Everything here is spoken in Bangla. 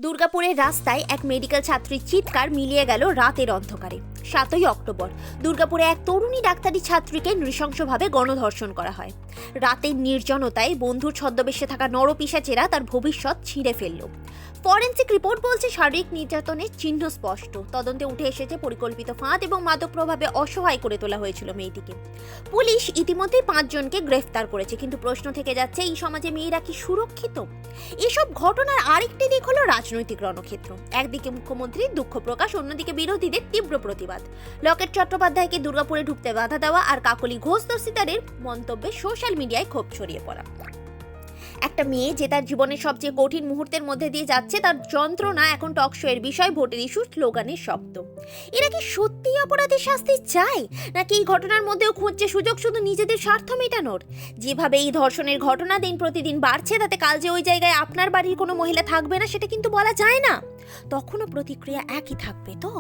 দুর্গাপুরের রাস্তায় এক মেডিকেল ছাত্রীর চিৎকার মিলিয়ে গেল রাতের অন্ধকারে। 7ই অক্টোবর দুর্গাপুরে এক তরুণী ডাক্তারি ছাত্রীকে নৃশংসভাবে গণধর্ষণ করা হয়। রাতের নির্জনতায় বন্ধুর ছদ্মবেশে থাকা নরপিশাচেরা তার ভবিষ্যৎ ছিঁড়ে ফেলল। ফরেনসিক রিপোর্ট বলছে শারীরিক নির্যাতনের চিহ্ন স্পষ্ট। তদন্তে উঠে এসেছে পরিকল্পিত ফাঁদ এবং মাদক প্রভাবে অসহায় করে তোলা হয়েছিল মেয়েটিকে। পুলিশ ইতিমধ্যেই 5 জনকে গ্রেফতার করেছে, কিন্তু প্রশ্ন থেকে যাচ্ছে, এই সমাজে মেয়েরা কি সুরক্ষিত? এসব ঘটনার আরেকটি দিক হলো রাজনৈতিক রণক্ষেত্র। একদিকে মুখ্যমন্ত্রীর দুঃখ প্রকাশ, অন্যদিকে বিরোধীদের তীব্র প্রতিবাদ। লকেট চট্টোপাধ্যায়কে দুর্গাপুরে ঢুকতে বাধা দেওয়া আর কাকলি ঘোষ দস্তিদারের মন্তব্যে সোশ্যাল মিডিয়ায় ক্ষোভ ছড়িয়ে পড়া। একটা মেয়ে যে তার জীবনের সবচেয়ে কঠিন মুহূর্তের মধ্যে দিয়ে যাচ্ছে, তার যন্ত্রণা এখন টক শো এর বিষয়, ভোটের ইস্যু, স্লোগানের শব্দ। এরা কি সত্যি অপরাধের শাস্তি চায়, নাকি এই ঘটনার মধ্যেও খুঁজছে সুযোগ শুধু নিজেদের স্বার্থ মেটানোর? যেভাবে এই ধর্ষণের ঘটনা দিন প্রতিদিন বাড়ছে, তাতে কাল যে ওই জায়গায় আপনার বাড়ির কোনো মহিলা থাকবে না সেটা কিন্তু বলা যায় না। তখনও প্রতিক্রিয়া একই থাকবে তো।